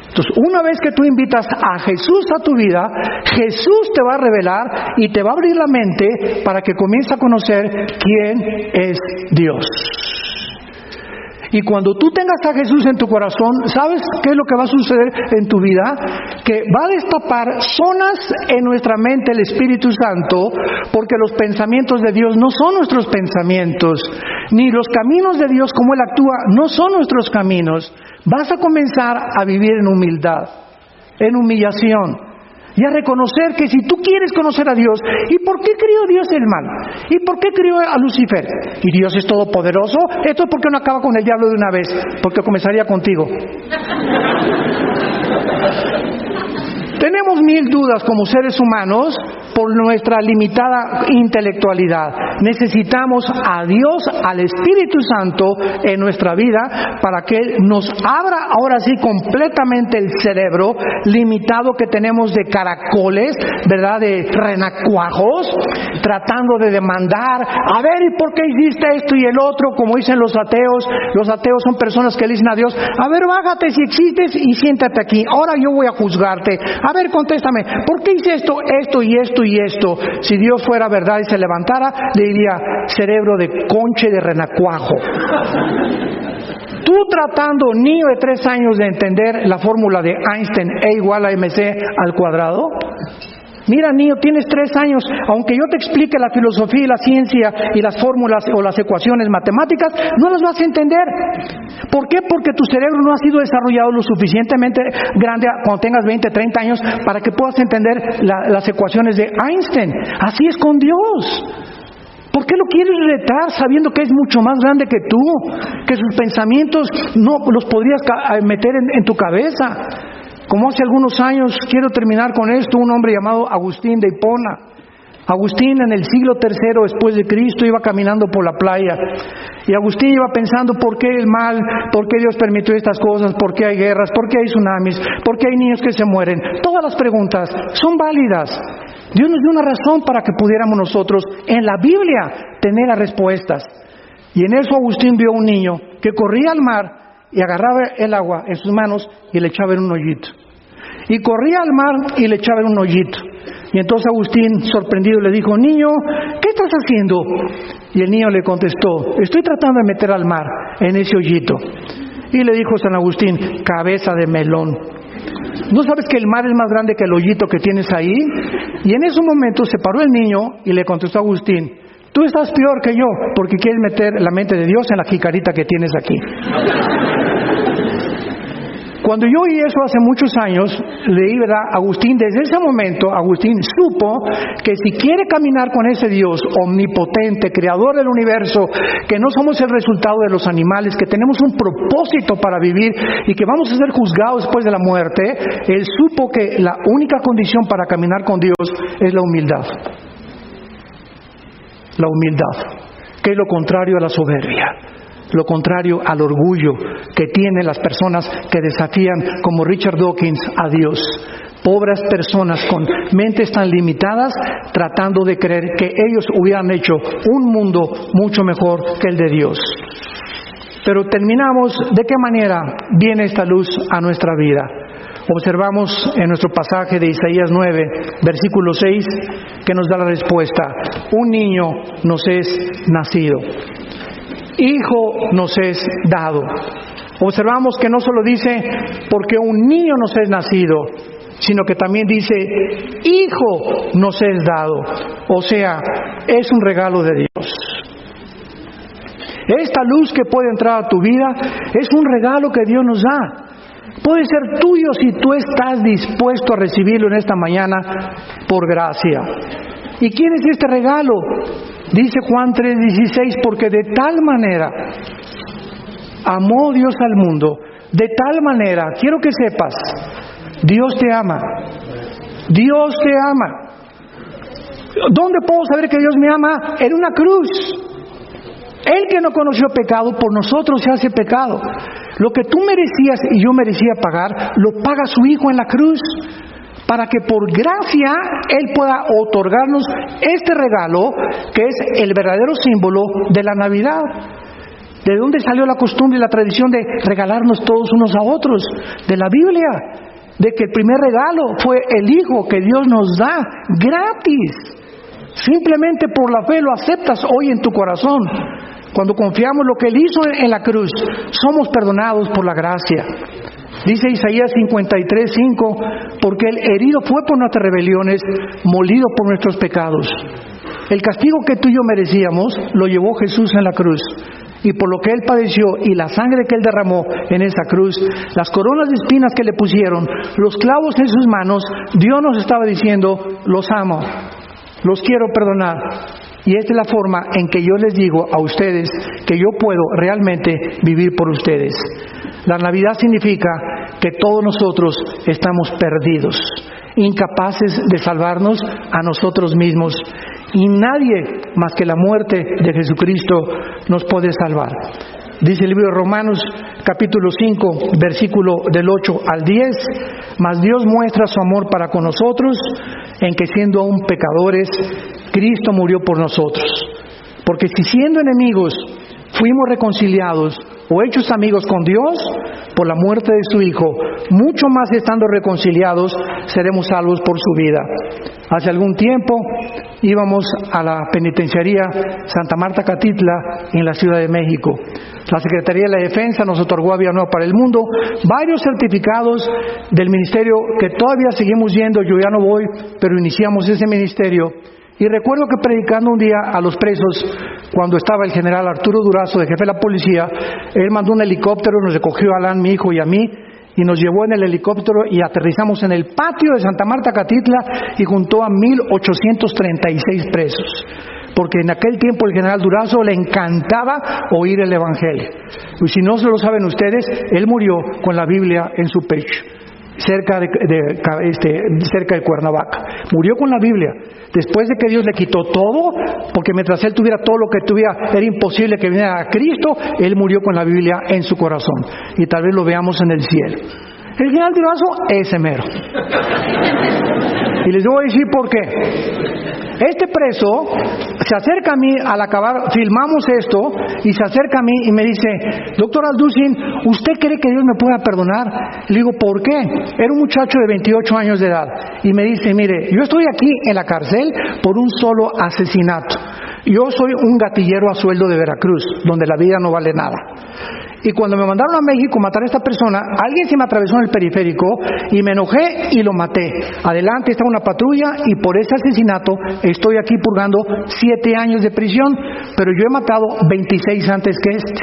Entonces, una vez que tú invitas a Jesús a tu vida, Jesús te va a revelar y te va a abrir la mente para que comiences a conocer quién es Dios. Y cuando tú tengas a Jesús en tu corazón, ¿sabes qué es lo que va a suceder en tu vida? Que va a destapar zonas en nuestra mente el Espíritu Santo, porque los pensamientos de Dios no son nuestros pensamientos, ni los caminos de Dios como Él actúa no son nuestros caminos. Vas a comenzar a vivir en humildad, en humillación, y a reconocer que si tú quieres conocer a Dios, ¿y por qué creó Dios el mal? ¿Y por qué creó a Lucifer? ¿Y Dios es todopoderoso? Esto es porque no acaba con el diablo de una vez, porque comenzaría contigo. Tenemos 1000 dudas como seres humanos por nuestra limitada intelectualidad. Necesitamos a Dios, al Espíritu Santo en nuestra vida para que nos abra ahora sí completamente el cerebro limitado que tenemos de caracoles, ¿verdad? De renacuajos, tratando de demandar, a ver, ¿y por qué hiciste esto y el otro? Como dicen los ateos. Los ateos son personas que le dicen a Dios, a ver, bájate si existes y siéntate aquí. Ahora yo voy a juzgarte. A ver, contéstame, ¿por qué hice esto, esto y esto y esto? Si Dios fuera verdad y se levantara, le diría, cerebro de conche de renacuajo. Tú tratando, niño de 3 años, de entender la fórmula de Einstein, E igual a mc al cuadrado. Mira, niño, tienes 3 años, aunque yo te explique la filosofía y la ciencia y las fórmulas o las ecuaciones matemáticas, no las vas a entender. ¿Por qué? Porque tu cerebro no ha sido desarrollado lo suficientemente grande cuando tengas 20, 30 años para que puedas entender las ecuaciones de Einstein. Así es con Dios. ¿Por qué lo quieres retar sabiendo que es mucho más grande que tú? Que sus pensamientos no los podrías meter en tu cabeza. Como hace algunos años, quiero terminar con esto, un hombre llamado Agustín de Hipona. Agustín en el siglo III después de Cristo iba caminando por la playa. Y Agustín iba pensando, ¿por qué el mal? ¿Por qué Dios permitió estas cosas? ¿Por qué hay guerras? ¿Por qué hay tsunamis? ¿Por qué hay niños que se mueren? Todas las preguntas son válidas. Dios nos dio una razón para que pudiéramos nosotros en la Biblia tener las respuestas. Y en eso Agustín vio a un niño que corría al mar y agarraba el agua en sus manos y le echaba en un hoyito. Y corría al mar y le echaba en un hoyito. Y entonces Agustín, sorprendido, le dijo, niño, ¿qué estás haciendo? Y el niño le contestó, estoy tratando de meter al mar en ese hoyito. Y le dijo San Agustín, cabeza de melón. ¿No sabes que el mar es más grande que el hoyito que tienes ahí? Y en ese momento se paró el niño y le contestó a Agustín, tú estás peor que yo porque quieres meter la mente de Dios en la jicarita que tienes aquí. Cuando yo oí eso hace muchos años, leí, ¿verdad? Agustín, desde ese momento, Agustín supo que si quiere caminar con ese Dios omnipotente, creador del universo, que no somos el resultado de los animales, que tenemos un propósito para vivir y que vamos a ser juzgados después de la muerte, él supo que la única condición para caminar con Dios es la humildad. La humildad, que es lo contrario a la soberbia. Lo contrario al orgullo que tienen las personas que desafían, como Richard Dawkins, a Dios. Pobres personas con mentes tan limitadas, tratando de creer que ellos hubieran hecho un mundo mucho mejor que el de Dios. Pero terminamos, ¿de qué manera viene esta luz a nuestra vida? Observamos en nuestro pasaje de Isaías 9, versículo 6, que nos da la respuesta. Un niño nos es nacido. Hijo nos es dado. Observamos que no solo dice porque un niño nos es nacido, sino que también dice hijo nos es dado. O sea, es un regalo de Dios. Esta luz que puede entrar a tu vida es un regalo que Dios nos da. Puede ser tuyo si tú estás dispuesto a recibirlo en esta mañana por gracia. ¿Y quién es este regalo? Dice Juan 3:16, porque de tal manera amó Dios al mundo, de tal manera, quiero que sepas, Dios te ama. Dios te ama. ¿Dónde puedo saber que Dios me ama? En una cruz. Él que no conoció pecado, por nosotros se hace pecado. Lo que tú merecías y yo merecía pagar, lo paga su Hijo en la cruz, para que por gracia Él pueda otorgarnos este regalo, que es el verdadero símbolo de la Navidad. ¿De dónde salió la costumbre y la tradición de regalarnos todos unos a otros? De la Biblia, de que el primer regalo fue el Hijo que Dios nos da gratis. Simplemente por la fe lo aceptas hoy en tu corazón. Cuando confiamos lo que Él hizo en la cruz, somos perdonados por la gracia. Dice Isaías 53:5, porque el herido fue por nuestras rebeliones, molido por nuestros pecados. El castigo que tú y yo merecíamos lo llevó Jesús en la cruz. Y por lo que Él padeció y la sangre que Él derramó en esa cruz, las coronas de espinas que le pusieron, los clavos en sus manos, Dios nos estaba diciendo, los amo, los quiero perdonar. Y esta es la forma en que yo les digo a ustedes que yo puedo realmente vivir por ustedes. La Navidad significa que todos nosotros estamos perdidos. incapaces de salvarnos a nosotros mismos. Y nadie más que la muerte de Jesucristo nos puede salvar. Dice el libro de Romanos, capítulo 5, versículo del 8 al 10, mas Dios muestra su amor para con nosotros, en que siendo aún pecadores, Cristo murió por nosotros. Porque si siendo enemigos fuimos reconciliados o hechos amigos con Dios por la muerte de su Hijo, mucho más estando reconciliados seremos salvos por su vida. Hace algún tiempo íbamos a la penitenciaría Santa Marta Catitla en la Ciudad de México. La Secretaría de la Defensa nos otorgó a Vida Nueva para el Mundo varios certificados del ministerio que todavía seguimos yendo. Yo ya no voy, pero iniciamos ese ministerio. Y recuerdo que predicando un día a los presos, cuando estaba el general Arturo Durazo, de jefe de la policía, él mandó un helicóptero, nos recogió a Alan, mi hijo, y a mí, y nos llevó en el helicóptero y aterrizamos en el patio de Santa Marta Catitla y juntó a 1,836 presos. Porque en aquel tiempo el general Durazo le encantaba oír el Evangelio. Y si no se lo saben ustedes, él murió con la Biblia en su pecho, cerca de Cuernavaca. Murió con la Biblia. Después de que Dios le quitó todo, porque mientras él tuviera todo lo que tuviera, era imposible que viniera a Cristo, él murió con la Biblia en su corazón. Y tal vez lo veamos en el cielo. El general Durazo, ese mero. Y les voy a decir por qué. Este preso se acerca a mí al acabar, filmamos esto, y se acerca a mí y me dice: doctor Alducin, ¿usted cree que Dios me pueda perdonar? Le digo, ¿por qué? Era un muchacho de 28 años de edad. Y me dice: mire, yo estoy aquí en la cárcel por un solo asesinato. Yo soy un gatillero a sueldo de Veracruz, donde la vida no vale nada. Y cuando me mandaron a México a matar a esta persona, alguien se me atravesó en el periférico y me enojé y lo maté. Adelante estaba una patrulla y por ese asesinato estoy aquí purgando 7 años de prisión, pero yo he matado 26 antes que este.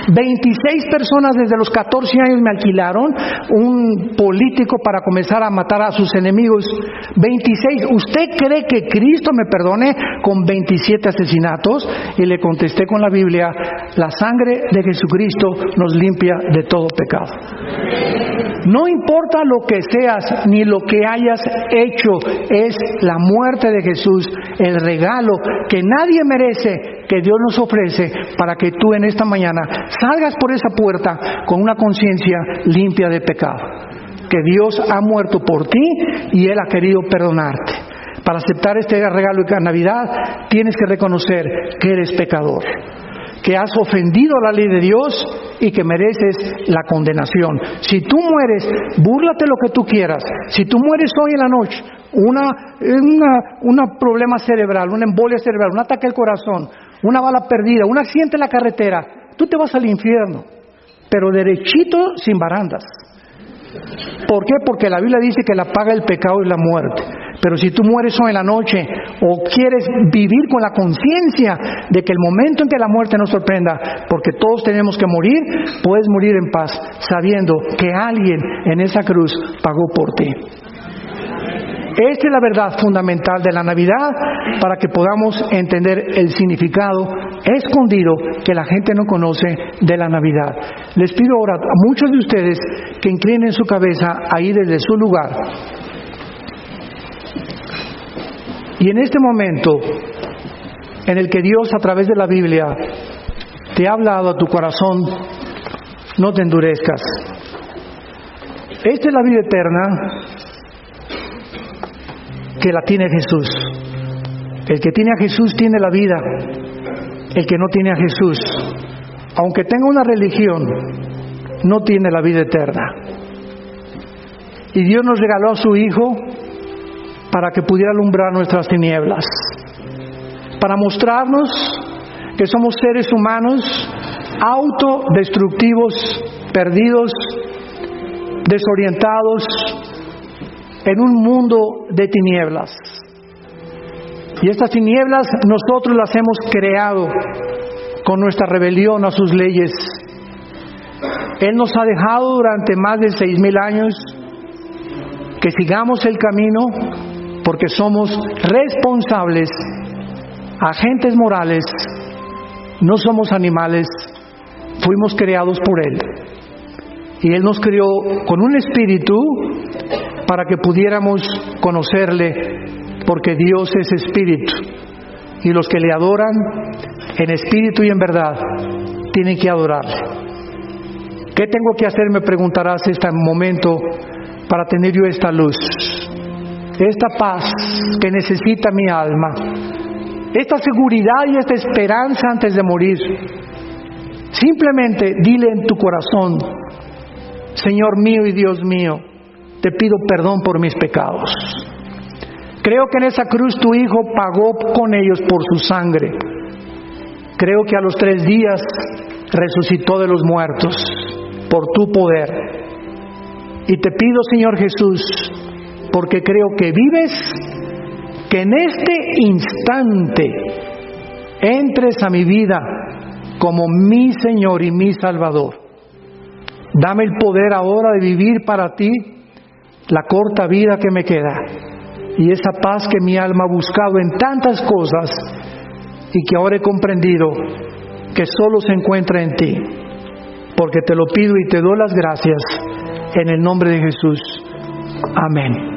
26 personas desde los 14 años me alquilaron un político para comenzar a matar a sus enemigos. 26. ¿Usted cree que Cristo me perdone con 27 asesinatos? Y le contesté con la Biblia: la sangre de Jesucristo nos limpia de todo pecado. No importa lo que seas ni lo que hayas hecho, es la muerte de Jesús, el regalo que nadie merece, que Dios nos ofrece para que tú en esta mañana salgas por esa puerta con una conciencia limpia de pecado. Que Dios ha muerto por ti y Él ha querido perdonarte. Para aceptar este regalo de Navidad tienes que reconocer que eres pecador, que has ofendido la ley de Dios y que mereces la condenación. Si tú mueres, búrlate lo que tú quieras. Si tú mueres hoy en la noche, un problema cerebral, una embolia cerebral, un ataque al corazón, una bala perdida, un accidente en la carretera, tú te vas al infierno, pero derechito, sin barandas. ¿Por qué? Porque la Biblia dice que la paga del pecado es la muerte. Pero si tú mueres hoy en la noche o quieres vivir con la conciencia de que el momento en que la muerte nos sorprenda, porque todos tenemos que morir, puedes morir en paz sabiendo que alguien en esa cruz pagó por ti. Esta es la verdad fundamental de la Navidad para que podamos entender el significado escondido que la gente no conoce de la Navidad. Les pido ahora a muchos de ustedes que inclinen su cabeza ahí desde su lugar. Y en este momento en el que Dios a través de la Biblia te ha hablado a tu corazón, no te endurezcas. Esta es la vida eterna que la tiene Jesús. El que tiene a Jesús tiene la vida. El que no tiene a Jesús, aunque tenga una religión, no tiene la vida eterna. Y Dios nos regaló a su Hijo para que pudiera alumbrar nuestras tinieblas, para mostrarnos que somos seres humanos autodestructivos, perdidos, desorientados en un mundo de tinieblas. Y estas tinieblas nosotros las hemos creado con nuestra rebelión a sus leyes. Él nos ha dejado durante más de 6,000 años que sigamos el camino, porque somos responsables, agentes morales, no somos animales, fuimos creados por Él. Y Él nos creó con un espíritu para que pudiéramos conocerle, porque Dios es espíritu, y los que le adoran en espíritu y en verdad tienen que adorarle. ¿Qué tengo que hacer, me preguntarás este momento, para tener yo esta luz, esta paz que necesita mi alma, esta seguridad y esta esperanza antes de morir? Simplemente dile en tu corazón: Señor mío y Dios mío, te pido perdón por mis pecados. Creo que en esa cruz tu Hijo pagó con ellos por su sangre. Creo que a los 3 días resucitó de los muertos por tu poder. Y te pido, Señor Jesús, porque creo que vives, que en este instante entres a mi vida como mi Señor y mi Salvador. Dame el poder ahora de vivir para ti la corta vida que me queda, y esa paz que mi alma ha buscado en tantas cosas y que ahora he comprendido que solo se encuentra en ti. Porque te lo pido y te doy las gracias en el nombre de Jesús. Amén.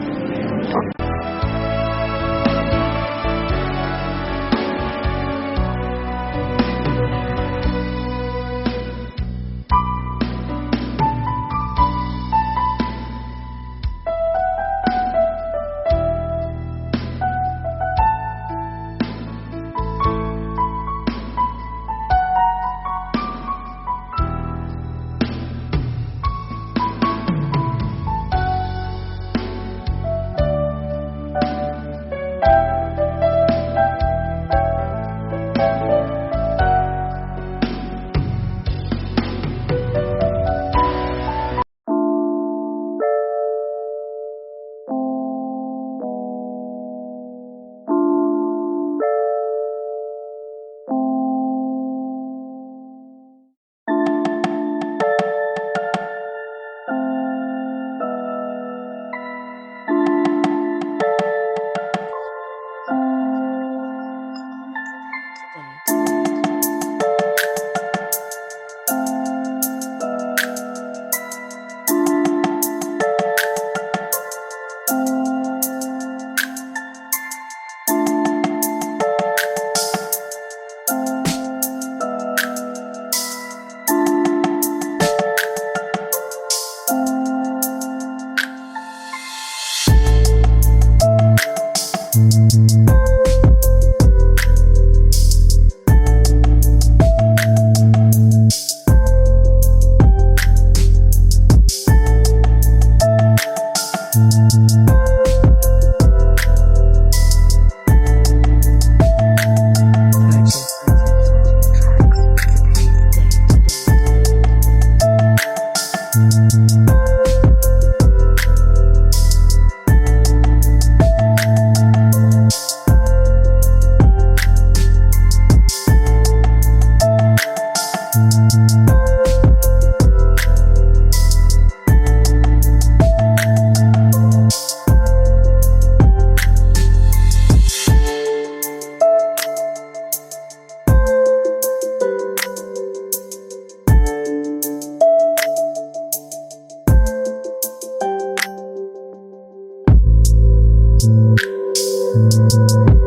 Thank you.